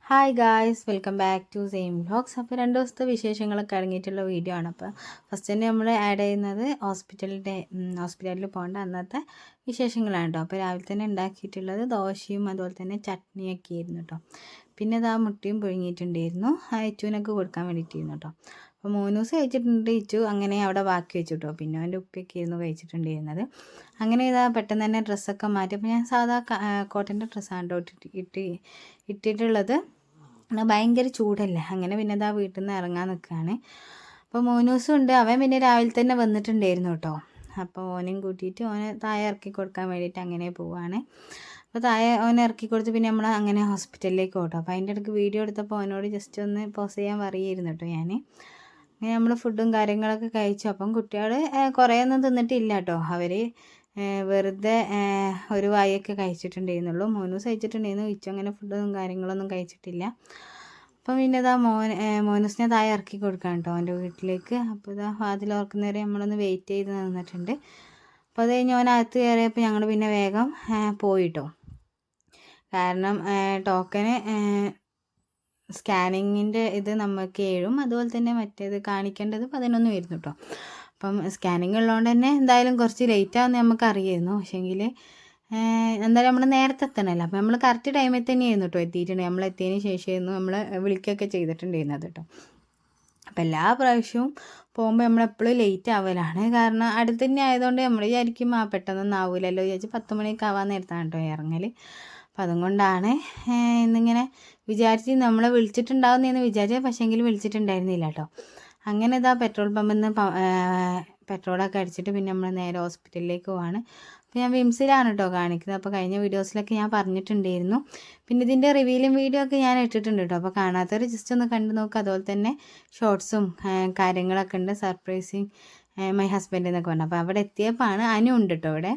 Hi guys, welcome back to same vlogs. അപ്പോൾ 2 ദിവസത്തെ വിശേഷങ്ങളൊക്കെ അടങ്ങിയിട്ടുള്ള വീഡിയോ ആണ്. അപ്പോൾ ഫസ്റ്റ് തന്നെ നമ്മൾ ആഡ് ചെയ്യുന്നത് ഹോസ്പിറ്റലിൽ പോകേണ്ട അന്നത്തെ വിശേഷങ്ങളാണ് കേട്ടോ. അപ്പോൾ രാവിലെ തന്നെ ഉണ്ടാക്കിയിട്ടുള്ളത് ദോശയും അതുപോലെ തന്നെ ചട്നിയൊക്കെ ആയിരുന്നു കേട്ടോ. പിന്നെ ഇതാ മുട്ടയും പുഴുങ്ങിയിട്ടുണ്ടായിരുന്നു, ഇച്ചുവിനൊക്കെ കൊടുക്കാൻ വേണ്ടിയിട്ടായിരുന്നു കേട്ടോ. അപ്പോൾ 3 ദിവസം കഴിച്ചിട്ടുണ്ട് ഇച്ചു, അങ്ങനെ അവിടെ ബാക്കി വെച്ചു കേട്ടോ. പിന്നെ അവൻ്റെ ഉപ്പയൊക്കെ ആയിരുന്നു കഴിച്ചിട്ടുണ്ടായിരുന്നത്. അങ്ങനെ ഇതാ പെട്ടെന്ന് തന്നെ ഡ്രസ്സൊക്കെ മാറ്റി. അപ്പോൾ ഞാൻ സാധാ കോട്ടൻ്റെ ഡ്രസ്സാണ് കേട്ടോ ഇട്ടിട്ടുള്ളത്. ഭയങ്കര ചൂടല്ലേ, അങ്ങനെ പിന്നെ ഇതാ വീട്ടിൽ നിന്ന് ഇറങ്ങാൻ നിൽക്കുകയാണ്. അപ്പോൾ 3 ദിവസം ഉണ്ട്. അവൻ പിന്നെ രാവിലെ തന്നെ വന്നിട്ടുണ്ടായിരുന്നു കേട്ടോ. അപ്പോൾ ഓനെയും കൂട്ടിയിട്ട് ഓനെ താഴെ ഇറക്കി കൊടുക്കാൻ വേണ്ടിയിട്ട് അങ്ങനെ പോവുകയാണ്. അപ്പോൾ താഴെ ഓനെ ഇറക്കി കൊടുത്ത് പിന്നെ നമ്മൾ അങ്ങനെ ഹോസ്പിറ്റലിലേക്ക് പോട്ടോ. അപ്പോൾ അതിൻ്റെ ഇടയ്ക്ക് വീഡിയോ എടുത്തപ്പോൾ ഓനോട് ജസ്റ്റ് ഒന്ന് പോസ് ചെയ്യാൻ പറയുമായിരുന്നു കേട്ടോ ഞാൻ. അങ്ങനെ നമ്മൾ ഫുഡും കാര്യങ്ങളൊക്കെ കഴിച്ചു. അപ്പം കുട്ടികൾ കുറേ ഒന്നും തിന്നിട്ടില്ല കേട്ടോ. അവർ വെറുതെ ഒരു വായൊക്കെ കഴിച്ചിട്ടുണ്ടായിരുന്നുള്ളൂ. 3 ദിവസം കഴിച്ചിട്ടുണ്ടായിരുന്നു. ഇച്ചു അങ്ങനെ ഫുഡൊന്നും കാര്യങ്ങളൊന്നും കഴിച്ചിട്ടില്ല. അപ്പം പിന്നെ ഇതാ മോനൂസിനെ താഴെ ഇറക്കി കൊടുക്കാം കേട്ടോ അവൻ്റെ വീട്ടിലേക്ക്. അപ്പോൾ ഇതാ വാതിൽ ഓർക്കുന്നവരെ നമ്മളൊന്ന് വെയിറ്റ് ചെയ്ത് നിന്നിട്ടുണ്ട്. അപ്പോൾ അത് കഴിഞ്ഞ് ഓനകത്ത് കയറിയപ്പോൾ ഞങ്ങൾ പിന്നെ വേഗം പോയിട്ടോ. കാരണം ടോക്കന് സ്കാനിങ്ങിൻ്റെ ഇത് നമുക്ക് 7 അതുപോലെ തന്നെ മറ്റേത് കാണിക്കേണ്ടത് 11 വരുന്നു കേട്ടോ. അപ്പം സ്കാനിങ് ഉള്ളതുകൊണ്ട് തന്നെ എന്തായാലും കുറച്ച് ലേറ്റ് ആവുമെന്ന് നമുക്ക് അറിയായിരുന്നു. പക്ഷേങ്കിൽ എന്തായാലും നമ്മൾ നേരത്തെ എത്തണമല്ലോ. അപ്പോൾ നമ്മൾ കറക്റ്റ് ടൈമിൽ തന്നെയായിരുന്നു കേട്ടോ എത്തിയിട്ടുണ്ട്. നമ്മൾ എത്തിയതിന് ശേഷമായിരുന്നു നമ്മൾ വിളിക്കുകയൊക്കെ ചെയ്തിട്ടുണ്ടായിരുന്നത് കേട്ടോ. അപ്പോൾ എല്ലാ പ്രാവശ്യവും പോകുമ്പോൾ നമ്മളെപ്പോഴും ലേറ്റ് ആവലാണ്. കാരണം അടുത്ത് തന്നെ ആയതുകൊണ്ട് നമ്മൾ വിചാരിക്കും പെട്ടെന്നൊന്നും ആവില്ലല്ലോ വിചാരിച്ച് 10 മണിയൊക്കെ ആവാൻ നേരത്താണ് കേട്ടോ ഇറങ്ങൽ. അപ്പം അതുകൊണ്ടാണ് ഇന്നിങ്ങനെ വിചാരിച്ച് നമ്മളെ വിളിച്ചിട്ടുണ്ടാവുന്നതെന്ന് വിചാരിച്ചത്, പക്ഷേങ്കിൽ വിളിച്ചിട്ടുണ്ടായിരുന്നില്ല കേട്ടോ. അങ്ങനെ ഇതാ പെട്രോൾ പമ്പിൽ നിന്ന് പെട്രോളൊക്കെ അടിച്ചിട്ട് പിന്നെ നമ്മൾ നേരെ ഹോസ്പിറ്റലിലേക്ക് പോവാണ്. അപ്പോൾ ഞാൻ വിംസിലാണ് കേട്ടോ കാണിക്കുന്നത്. അപ്പോൾ കഴിഞ്ഞ വീഡിയോസിലൊക്കെ ഞാൻ പറഞ്ഞിട്ടുണ്ടായിരുന്നു. പിന്നെ ഇതിൻ്റെ റിവീലും വീഡിയോ ഒക്കെ ഞാൻ ഇട്ടിട്ടുണ്ട് കേട്ടോ. അപ്പോൾ കാണാത്തവർ ജസ്റ്റ് ഒന്ന് കണ്ടു നോക്കുക. അതുപോലെ തന്നെ ഷോർട്സും കാര്യങ്ങളൊക്കെ ഉണ്ട്. സർപ്രൈസിങ് മൈ ഹസ്ബൻഡ് എന്നൊക്കെ പറഞ്ഞു. അപ്പോൾ അവിടെ എത്തിയപ്പോൾ അനു ഉണ്ട് കേട്ടോ ഇവിടെ.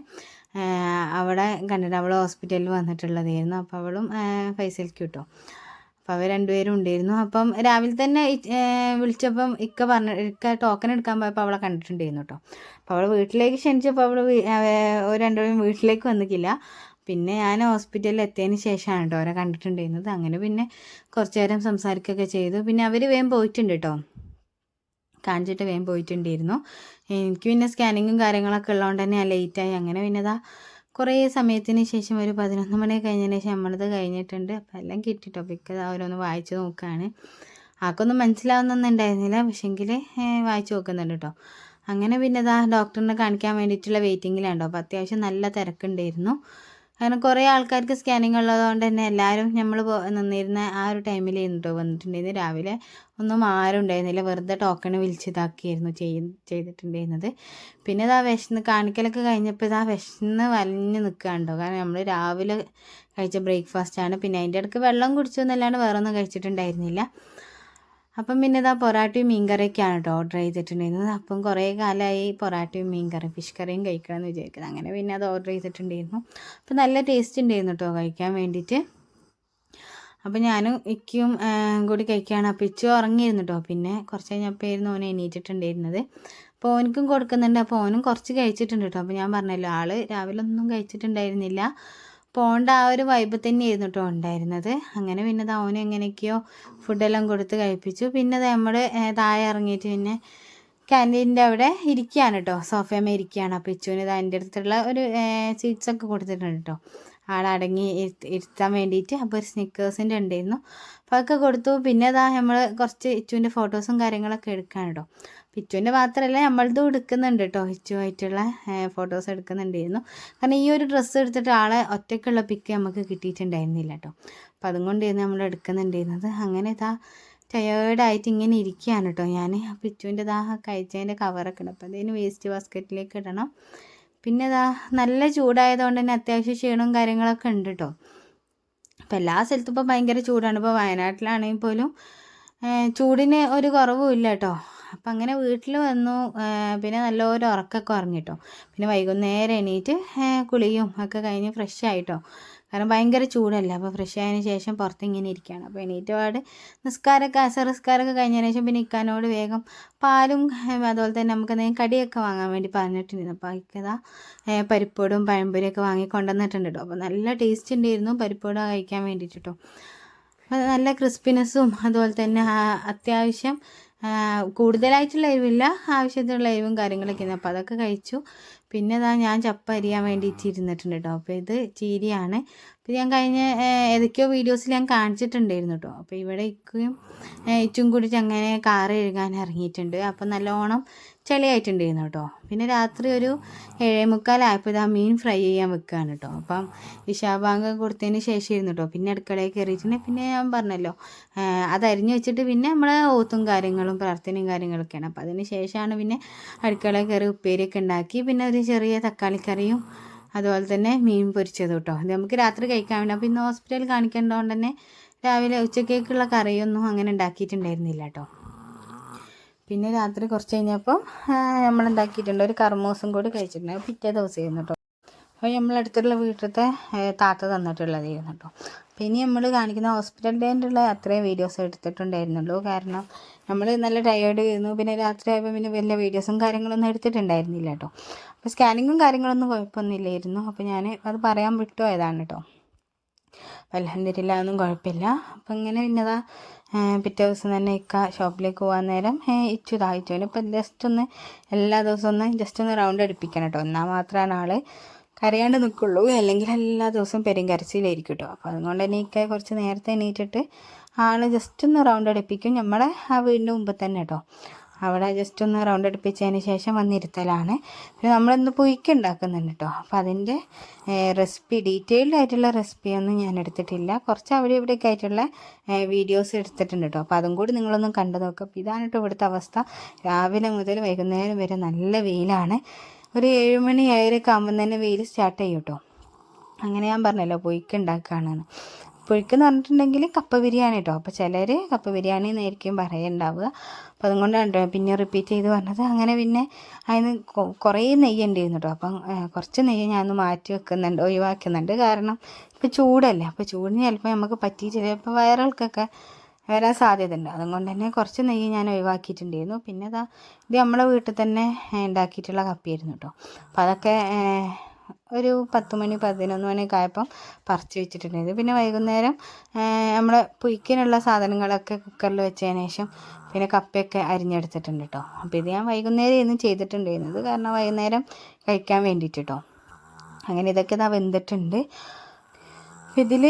അവിടെ കണ്ടിട്ട് അവൾ ഹോസ്പിറ്റലിൽ വന്നിട്ടുള്ളതായിരുന്നു. അപ്പോൾ അവളും ഫൈസൽക്ക് കിട്ടും. അപ്പോൾ അവർ രണ്ടുപേരും ഉണ്ടായിരുന്നു. അപ്പം രാവിലെ തന്നെ വിളിച്ചപ്പം ഇക്ക ടോക്കൺ എടുക്കാൻ പോയപ്പോൾ അവളെ കണ്ടിട്ടുണ്ടായിരുന്നു കേട്ടോ. അപ്പോൾ അവൾ വീട്ടിലേക്ക് ക്ഷണിച്ചപ്പോൾ അവൾ രണ്ടുപേരും വീട്ടിലേക്ക് വന്നിട്ടില്ല. പിന്നെ ഞാൻ ഹോസ്പിറ്റലിൽ എത്തിയതിന് ശേഷമാണ് കേട്ടോ അവരെ കണ്ടിട്ടുണ്ടായിരുന്നത്. അങ്ങനെ പിന്നെ കുറച്ച് നേരം സംസാരിക്കുകയൊക്കെ ചെയ്തു. പിന്നെ അവർ വേഗം പോയിട്ടുണ്ട് കേട്ടോ, കാണിച്ചിട്ട് വേഗം പോയിട്ടുണ്ടായിരുന്നു. എനിക്ക് പിന്നെ സ്കാനിങ്ങും കാര്യങ്ങളൊക്കെ ഉള്ളതുകൊണ്ട് തന്നെ ഞാൻ ലേറ്റായി. അങ്ങനെ പിന്നെ ഇതാ കുറേ സമയത്തിന് ശേഷം ഒരു 11 മണി കഴിഞ്ഞതിന് ശേഷം നമ്മളത് കഴിഞ്ഞിട്ടുണ്ട്. അപ്പോൾ എല്ലാം കിട്ടിട്ടോ. അപ്പോൾ അവരൊന്ന് വായിച്ച് നോക്കുകയാണ്. ആർക്കൊന്നും മനസ്സിലാവുന്നൊന്നും ഉണ്ടായിരുന്നില്ല, പക്ഷേങ്കിൽ വായിച്ച് നോക്കുന്നുണ്ട് കേട്ടോ. അങ്ങനെ പിന്നെ ഇതാ ഡോക്ടറിനെ കാണിക്കാൻ വേണ്ടിയിട്ടുള്ള വെയിറ്റിങ്ങിലാണ് കേട്ടോ. അപ്പോൾ അത്യാവശ്യം നല്ല തിരക്കുണ്ടായിരുന്നു. കാരണം കുറേ ആൾക്കാർക്ക് സ്കാനിങ് ഉള്ളതുകൊണ്ട് തന്നെ എല്ലാവരും നമ്മൾ നിന്നിരുന്ന ആ ഒരു ടൈമിലായിരുന്നു കേട്ടോ വന്നിട്ടുണ്ടായിരുന്നു. രാവിലെ ഒന്നും ആരും ഉണ്ടായിരുന്നില്ല, വെറുതെ ടോക്കണ് വിളിച്ചിതാക്കിയായിരുന്നു ചെയ്തിട്ടുണ്ടായിരുന്നത്. പിന്നെ ഇതാ കാണിക്കലൊക്കെ കഴിഞ്ഞപ്പോൾ ഇതാ വലിഞ്ഞ് നിൽക്കുകയുണ്ടോ. കാരണം നമ്മൾ രാവിലെ കഴിച്ച ബ്രേക്ക്ഫാസ്റ്റാണ്. പിന്നെ അതിൻ്റെ ഇടയ്ക്ക് വെള്ളം കുടിച്ചു എന്നല്ലാണ്ട് വേറെ ഒന്നും കഴിച്ചിട്ടുണ്ടായിരുന്നില്ല. അപ്പം പിന്നെ ഇതാ പൊറാട്ടയും മീൻകറിയൊക്കെയാണ് കേട്ടോ ഓർഡർ ചെയ്തിട്ടുണ്ടായിരുന്നത്. അപ്പം കുറേ കാലമായി പൊറാട്ടയും മീൻകറിയും ഫിഷ് കറിയും കഴിക്കണമെന്ന് വിചാരിക്കുന്നത്. അങ്ങനെ പിന്നെ അത് ഓർഡർ ചെയ്തിട്ടുണ്ടായിരുന്നു. അപ്പം നല്ല ടേസ്റ്റ് ഉണ്ടായിരുന്നു കേട്ടോ കഴിക്കാൻ വേണ്ടിയിട്ട്. അപ്പം ഞാനും ഇക്കും കൂടി കഴിക്കുകയാണ്. അപ്പം ഇച്ചു ഉറങ്ങിയിരുന്നു കേട്ടോ. പിന്നെ കുറച്ച് കഴിഞ്ഞപ്പോഴായിരുന്നു ഓൻ എണീറ്റിട്ടുണ്ടായിരുന്നത്. അപ്പോൾ ഓനിക്കും കൊടുക്കുന്നുണ്ട്. അപ്പോൾ ഓനും കുറച്ച് കഴിച്ചിട്ടുണ്ട് കേട്ടോ. അപ്പോൾ ഞാൻ പറഞ്ഞല്ലോ ആൾ രാവിലെ ഒന്നും കഴിച്ചിട്ടുണ്ടായിരുന്നില്ല. പോകേണ്ട ആ ഒരു വൈബ് തന്നെയായിരുന്നു കേട്ടോ ഉണ്ടായിരുന്നത്. അങ്ങനെ പിന്നെ അവനും എങ്ങനെയൊക്കെയോ ഫുഡെല്ലാം കൊടുത്ത് കഴിപ്പിച്ചു. പിന്നെ നമ്മൾ താഴെ ഇറങ്ങിയിട്ട് പിന്നെ ക്യാൻറ്റീൻ്റെ അവിടെ ഇരിക്കുകയാണ് കേട്ടോ, സോഫയമേ ഇരിക്കുകയാണ്. അപ്പോൾ ഇച്ചുവിന് അതിൻ്റെ അടുത്തുള്ള ഒരു സീറ്റ്സൊക്കെ കൊടുത്തിട്ടുണ്ട് കേട്ടോ ആടെ അടങ്ങി ഇരുത്താൻ വേണ്ടിയിട്ട്. അപ്പോൾ ഒരു സ്നിക്കേഴ്സിൻ്റെ ഉണ്ടായിരുന്നു, അപ്പോൾ അതൊക്കെ കൊടുത്തു. പിന്നെ നമ്മൾ കുറച്ച് ഇച്ചുവിൻ്റെ ഫോട്ടോസും കാര്യങ്ങളൊക്കെ എടുക്കുകയാണ് കേട്ടോ. ഇച്ചുവിൻ്റെ മാത്രമല്ല നമ്മളതും എടുക്കുന്നുണ്ട് കേട്ടോ, ഇച്ചുമായിട്ടുള്ള ഫോട്ടോസ് എടുക്കുന്നുണ്ടായിരുന്നു. കാരണം ഈ ഒരു ഡ്രസ്സ് എടുത്തിട്ട് ആളെ ഒറ്റയ്ക്കുള്ള പിക്ക് നമുക്ക് കിട്ടിയിട്ടുണ്ടായിരുന്നില്ല കേട്ടോ. അപ്പോൾ അതുകൊണ്ടായിരുന്നു നമ്മൾ എടുക്കുന്നുണ്ടായിരുന്നത്. അങ്ങനെ ടയേർഡായിട്ട് ഇങ്ങനെ ഇരിക്കുകയാണ് കേട്ടോ ഞാൻ. അപ്പോൾ ഇച്ചുവിൻ്റെ കഴിച്ചതിൻ്റെ കവറൊക്കെ ഉണ്ട്. അപ്പോൾ അതിന് വേസ്റ്റ് ബാസ്ക്കറ്റിലേക്ക് ഇടണം. പിന്നെ നല്ല ചൂടായതുകൊണ്ട് തന്നെ അത്യാവശ്യം ക്ഷീണവും കാര്യങ്ങളൊക്കെ ഉണ്ട് കേട്ടോ. അപ്പോൾ എല്ലാ സ്ഥലത്തും ഇപ്പോൾ ഭയങ്കര ചൂടാണ്. ഇപ്പോൾ വയനാട്ടിലാണെങ്കിൽ പോലും ചൂടിന് ഒരു കുറവും ഇല്ല കേട്ടോ. അപ്പം അങ്ങനെ വീട്ടിൽ വന്നു. പിന്നെ നല്ലൊരു ഉറക്കമൊക്കെ ഉറങ്ങിട്ടോ. പിന്നെ വൈകുന്നേരം എണീറ്റ് കുളിയും ഒക്കെ കഴിഞ്ഞ് ഫ്രഷ് ആയിട്ടോ. കാരണം ഭയങ്കര ചൂടല്ല. അപ്പോൾ ഫ്രഷ് ആയതിന് ശേഷം പുറത്ത് ഇങ്ങനെ ഇരിക്കുകയാണ്. അപ്പോൾ എണീറ്റപാട് അസർ നിസ്കാരമൊക്കെ കഴിഞ്ഞതിന് ശേഷം പിന്നെ ഇക്കാനോട് വേഗം പാലും അതുപോലെ തന്നെ നമുക്ക് എന്തെങ്കിലും കടിയൊക്കെ വാങ്ങാൻ വേണ്ടി പറഞ്ഞിട്ടുണ്ടായിരുന്നു. അപ്പോൾ ഇക്കതാ പരിപ്പോടും പഴംപൊരിയൊക്കെ വാങ്ങി കൊണ്ടുവന്നിട്ടുണ്ട് കേട്ടോ. അപ്പോൾ നല്ല ടേസ്റ്റ് ഉണ്ടായിരുന്നു പരിപ്പോട് കഴിക്കാൻ വേണ്ടിയിട്ട് കേട്ടോ. നല്ല ക്രിസ്പിനെസ്സും അതുപോലെ തന്നെ അത്യാവശ്യം കൂടുതലായിട്ടുള്ള എരിവില്ല, ആവശ്യത്തിനുള്ള എരിവും കാര്യങ്ങളൊക്കെ ആണ്. അപ്പോൾ അതൊക്കെ കഴിച്ചു. പിന്നെ ഞാൻ ചപ്പ അരിയാൻ വേണ്ടിയിട്ട് ഇരുന്നിട്ടുണ്ട് കേട്ടോ. അപ്പോൾ ഇത് ചീരിയാണ്. അപ്പോൾ ഞാൻ കഴിഞ്ഞ ഏതൊക്കെയോ വീഡിയോസിൽ ഞാൻ കാണിച്ചിട്ടുണ്ടായിരുന്നു കേട്ടോ. അപ്പോൾ ഇവിടെ ഇച്ചും കൂടി അങ്ങനെ കാറ് കഴുകാൻ ഇറങ്ങിയിട്ടുണ്ട്. അപ്പോൾ നല്ലോണം ചളിയായിട്ടുണ്ടായിരുന്നു കേട്ടോ. പിന്നെ രാത്രി ഒരു 7:45 ഇതാ മീൻ ഫ്രൈ ചെയ്യാൻ വെക്കുകയാണ് കേട്ടോ. അപ്പം ഇശാബാങ്ക് കൊടുത്തതിന് ശേഷം ഇരുന്നു കേട്ടോ. പിന്നെ അടുക്കളയിൽ കയറിയിട്ടുണ്ട്. പിന്നെ ഞാൻ പറഞ്ഞല്ലോ അത് അരിഞ്ഞ് വെച്ചിട്ട് പിന്നെ നമ്മളെ ഓത്തും കാര്യങ്ങളും പ്രാർത്ഥനയും കാര്യങ്ങളൊക്കെയാണ്. അപ്പോൾ അതിന് ശേഷമാണ് പിന്നെ അടുക്കളയിൽ കയറി ഉപ്പേരിയൊക്കെ ഉണ്ടാക്കി. പിന്നെ ഒരു ചെറിയ തക്കാളിക്കറിയും അതുപോലെ തന്നെ മീൻ പൊരിച്ചത് കേട്ടോ. ഇത് നമുക്ക് രാത്രി കഴിക്കാൻ വേണ്ടി. അപ്പോൾ ഇന്ന് ഹോസ്പിറ്റലിൽ കാണിക്കേണ്ടതുകൊണ്ട് തന്നെ രാവിലെ ഉച്ചക്കേക്കുള്ള കറിയൊന്നും അങ്ങനെ ഉണ്ടാക്കിയിട്ടുണ്ടായിരുന്നില്ല കേട്ടോ. പിന്നെ രാത്രി കുറച്ച് കഴിഞ്ഞപ്പോൾ നമ്മളുണ്ടാക്കിയിട്ടുണ്ട് ഒരു കർമൂസും കൂടി കഴിച്ചിട്ടുണ്ട്. പിറ്റേ ദിവസമായിരുന്നു കേട്ടോ. അപ്പോൾ നമ്മളടുത്തുള്ള വീട്ടിലത്തെ താത്ത തന്നിട്ടുള്ളതായിരുന്നു കേട്ടോ. അപ്പോൾ ഇനി നമ്മൾ കാണിക്കുന്ന ഹോസ്പിറ്റലിൻ്റെ അത്രയും വീഡിയോസ് എടുത്തിട്ടുണ്ടായിരുന്നുള്ളൂ. കാരണം നമ്മൾ നല്ല ടയേർഡ് ആയിരുന്നു. പിന്നെ രാത്രി ആയപ്പോൾ പിന്നെ വലിയ വീഡിയോസും കാര്യങ്ങളൊന്നും എടുത്തിട്ടുണ്ടായിരുന്നില്ല കേട്ടോ. അപ്പോൾ സ്കാനിങ്ങും കാര്യങ്ങളൊന്നും കുഴപ്പമൊന്നുമില്ലായിരുന്നു. അപ്പോൾ ഞാൻ അത് പറയാൻ വിട്ടുപോയതാണ് കേട്ടോ. അൽഹംദുലില്ലാ ഒന്നും കുഴപ്പമില്ല. അപ്പോൾ ഇങ്ങനെ പിന്നെതാ പിറ്റേ ദിവസം തന്നെ ഷോപ്പിലേക്ക് പോകാൻ നേരം ഇച്ചു ഇപ്പം ജസ്റ്റ് ഒന്ന് എല്ലാ ദിവസവും ജസ്റ്റ് ഒന്ന് റൗണ്ട് അടുപ്പിക്കണം കേട്ടോ. എന്നാൽ മാത്രമാണ് ആൾ കരയാണ്ട് നിൽക്കുള്ളൂ. അല്ലെങ്കിൽ എല്ലാ ദിവസവും പെരുങ്കരച്ചിലായിരിക്കും കേട്ടോ. അപ്പോൾ അതുകൊണ്ട് തന്നെ കുറച്ച് നേരത്തെ എണീറ്റിട്ട് ആൾ ജസ്റ്റ് ഒന്ന് റൗണ്ട് അടുപ്പിക്കും. നമ്മളെ ആ വീടിൻ്റെ മുമ്പ് തന്നെ കേട്ടോ. അവിടെ ജസ്റ്റ് ഒന്ന് റൗണ്ട് അടുപ്പിച്ചതിന് ശേഷം വന്നിരുത്തലാണ്. പിന്നെ നമ്മളിന്ന് പുയ്ക്ക് ഉണ്ടാക്കുന്നുണ്ട് കേട്ടോ. അപ്പോൾ അതിൻ്റെ റെസിപ്പി ഡീറ്റെയിൽഡ് ആയിട്ടുള്ള റെസിപ്പിയൊന്നും ഞാൻ എടുത്തിട്ടില്ല. കുറച്ച് അവിടെ ഇവിടെയൊക്കെ ആയിട്ടുള്ള വീഡിയോസ് എടുത്തിട്ടുണ്ട് കേട്ടോ. അപ്പോൾ അതും കൂടി നിങ്ങളൊന്നും കണ്ടു നോക്കുക. അപ്പോൾ ഇതാണ് കേട്ടോ ഇവിടുത്തെ അവസ്ഥ. രാവിലെ മുതൽ വൈകുന്നേരം വരെ നല്ല വെയിലാണ്. ഒരു 7 മണി 7:30 ആകുമ്പം തന്നെ വെയിൽ സ്റ്റാർട്ട് ചെയ്യും കേട്ടോ. അങ്ങനെ ഞാൻ പറഞ്ഞല്ലോ പുയ്ക്ക് ഉണ്ടാക്കുകയാണെന്ന്. പുഴുക്കെന്ന് പറഞ്ഞിട്ടുണ്ടെങ്കിൽ കപ്പ ബിരിയാണി കേട്ടോ. അപ്പോൾ ചിലർ കപ്പ ബിരിയാണി എന്നായിരിക്കും പറയുണ്ടാവുക. അപ്പോൾ അതുകൊണ്ടാണ് പിന്നെ റിപ്പീറ്റ് ചെയ്ത് പറഞ്ഞത്. അങ്ങനെ പിന്നെ അതിന് കുറേ നെയ്യ് ഉണ്ടായിരുന്നു കേട്ടോ. അപ്പം കുറച്ച് നെയ്യ് ഞാനൊന്ന് മാറ്റി വെക്കുന്നുണ്ട്, ഒഴിവാക്കുന്നുണ്ട്. കാരണം ഇപ്പോൾ ചൂടല്ലേ. അപ്പോൾ ചൂടിന് ചിലപ്പോൾ നമുക്ക് പറ്റിയിട്ടില്ല, ചിലപ്പോൾ വയറുകൾക്കൊക്കെ വരാൻ സാധ്യതയുണ്ട്. അതുകൊണ്ട് തന്നെ കുറച്ച് നെയ്യ് ഞാൻ ഒഴിവാക്കിയിട്ടുണ്ടായിരുന്നു. പിന്നെ ഇത് നമ്മളെ വീട്ടിൽ തന്നെ ഉണ്ടാക്കിയിട്ടുള്ള കപ്പയായിരുന്നു കേട്ടോ. അപ്പോൾ അതൊക്കെ ഒരു 10 മണി 11 മണിയൊക്കെ ആയപ്പം പറിച്ച് വെച്ചിട്ടുണ്ടായിരുന്നു. പിന്നെ വൈകുന്നേരം നമ്മൾ പുയ്ക്കിനുള്ള സാധനങ്ങളൊക്കെ കുക്കറിൽ വെച്ചതിന് ശേഷം പിന്നെ കപ്പയൊക്കെ അരിഞ്ഞെടുത്തിട്ടുണ്ട് കേട്ടോ. അപ്പോൾ ഇത് ഞാൻ വൈകുന്നേരം ഇന്ന് ചെയ്തിട്ടുണ്ടായിരുന്നത്, കാരണം വൈകുന്നേരം കഴിക്കാൻ വേണ്ടിയിട്ട് കേട്ടോ. അങ്ങനെ ഇതൊക്കെ വെന്തിട്ടുണ്ട്. അപ്പോൾ ഇതിൽ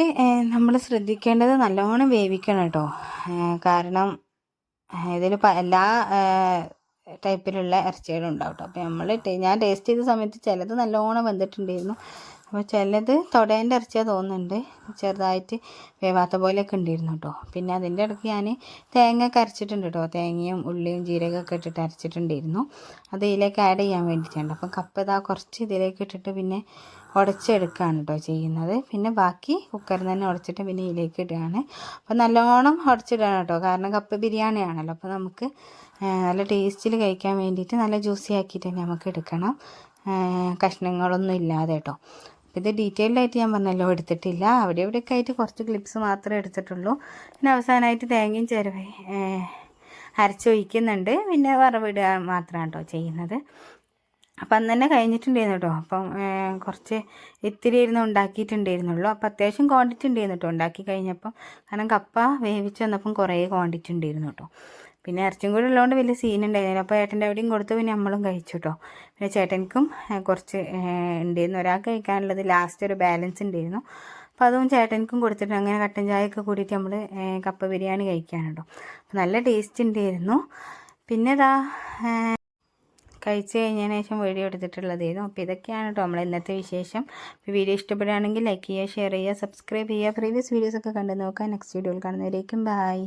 നമ്മൾ ശ്രദ്ധിക്കേണ്ടത് നല്ലോണം വേവിക്കണം കേട്ടോ. കാരണം ഇതിൽ എല്ലാ ടൈപ്പിലുള്ള ഇറച്ചികളും ഉണ്ടാവും കേട്ടോ. അപ്പോൾ ഞാൻ ടേസ്റ്റ് ചെയ്ത സമയത്ത് ചിലത് നല്ലോണം വെന്തിട്ടുണ്ടായിരുന്നു. അപ്പോൾ ചിലത് തൊടേൻ്റെ ഇറച്ചിയാണ് തോന്നുന്നുണ്ട്, ചെറുതായിട്ട് വേവാത്ത പോലെയൊക്കെ ഉണ്ടായിരുന്നു കേട്ടോ. പിന്നെ അതിൻ്റെ ഇടയ്ക്ക് ഞാൻ തേങ്ങ ഒക്കെ അരച്ചിട്ടുണ്ട് കേട്ടോ. തേങ്ങയും ഉള്ളിയും ജീരകമൊക്കെ ഇട്ടിട്ട് അരച്ചിട്ടുണ്ടായിരുന്നു. അത് ഇതിലേക്ക് ആഡ് ചെയ്യാൻ വേണ്ടിയിട്ടുണ്ട്. അപ്പം കപ്പ കുറച്ച് ഇതിലേക്ക് ഇട്ടിട്ട് പിന്നെ ഉടച്ചെടുക്കുകയാണ് കേട്ടോ ചെയ്യുന്നത്. പിന്നെ ബാക്കി കുക്കറിൽ തന്നെ ഉടച്ചിട്ട് പിന്നെ ഇതിലേക്ക് ഇടുകയാണ്. അപ്പോൾ നല്ലോണം ഉടച്ചിടണം കേട്ടോ, കാരണം കപ്പ ബിരിയാണി ആണല്ലോ. അപ്പോൾ നമുക്ക് നല്ല ടേസ്റ്റിൽ കഴിക്കാൻ വേണ്ടിയിട്ട് നല്ല ജ്യൂസി ആക്കിയിട്ട് തന്നെ നമുക്ക് എടുക്കണം, കഷ്ണങ്ങളൊന്നും ഇല്ലാതെ കേട്ടോ. അപ്പോൾ ഇത് ഡീറ്റെയിൽഡ് ആയിട്ട് ഞാൻ പറഞ്ഞല്ലോ എടുത്തിട്ടില്ല. അവിടെ ഇവിടെയൊക്കെ ആയിട്ട് കുറച്ച് ക്ലിപ്സ് മാത്രമേ എടുത്തിട്ടുള്ളൂ. പിന്നെ അവസാനമായിട്ട് തേങ്ങയും ചിരവ അരച്ചൊഴിക്കുന്നുണ്ട്. പിന്നെ വറവിടുക മാത്രമാണ് കേട്ടോ ചെയ്യുന്നത്. അപ്പം അന്ന് തന്നെ കഴിഞ്ഞിട്ടുണ്ടായിരുന്നു കേട്ടോ. അപ്പം കുറച്ച് ഇത്തിരി ഇരുന്ന് ഉണ്ടാക്കിയിട്ടുണ്ടായിരുന്നുള്ളൂ. അപ്പോൾ അത്യാവശ്യം ക്വാണ്ടിറ്റി ഉണ്ടായിരുന്നു കേട്ടോ ഉണ്ടാക്കി കഴിഞ്ഞപ്പം. കാരണം കപ്പ വേവിച്ച് വന്നപ്പം കുറേ ക്വാണ്ടിറ്റി ഉണ്ടായിരുന്നു കേട്ടോ. പിന്നെ ഇറച്ചിയും കൂടി ഉള്ളതുകൊണ്ട് വലിയ സീൻ ഉണ്ടായിരുന്നില്ല. അപ്പോൾ ഏട്ടൻ്റെ അവിടെയും കൊടുത്തു, പിന്നെ നമ്മളും കഴിച്ചു കേട്ടോ. പിന്നെ ചേട്ടനിക്കും കുറച്ച് ഉണ്ടായിരുന്നു, ഒരാൾക്ക് കഴിക്കാനുള്ളത് ലാസ്റ്റ് ഒരു ബാലൻസ് ഉണ്ടായിരുന്നു. അപ്പോൾ അതും ചേട്ടനിക്കും കൊടുത്തിട്ട് അങ്ങനെ കട്ടൻ ചായയൊക്കെ കൂടിയിട്ട് നമ്മൾ കപ്പ ബിരിയാണി കഴിക്കാണ് കേട്ടോ. അപ്പോൾ നല്ല ടേസ്റ്റ് ഉണ്ടായിരുന്നു. പിന്നെ കഴിച്ച് കഴിഞ്ഞതിന് ശേഷം വീഡിയോ എടുത്തിട്ടുള്ളതായിരുന്നു. അപ്പോൾ ഇതൊക്കെയാണ് കേട്ടോ നമ്മൾ ഇന്നത്തെ വിശേഷം. വീഡിയോ ഇഷ്ടപ്പെടുകയാണെങ്കിൽ ലൈക്ക് ചെയ്യുക, ഷെയർ ചെയ്യുക, സബ്സ്ക്രൈബ് ചെയ്യുക. പ്രീവിയസ് വീഡിയോസൊക്കെ കണ്ടു നോക്കുക. നെക്സ്റ്റ് വീഡിയോയിൽ കാണുന്നവരേക്കും ബൈ.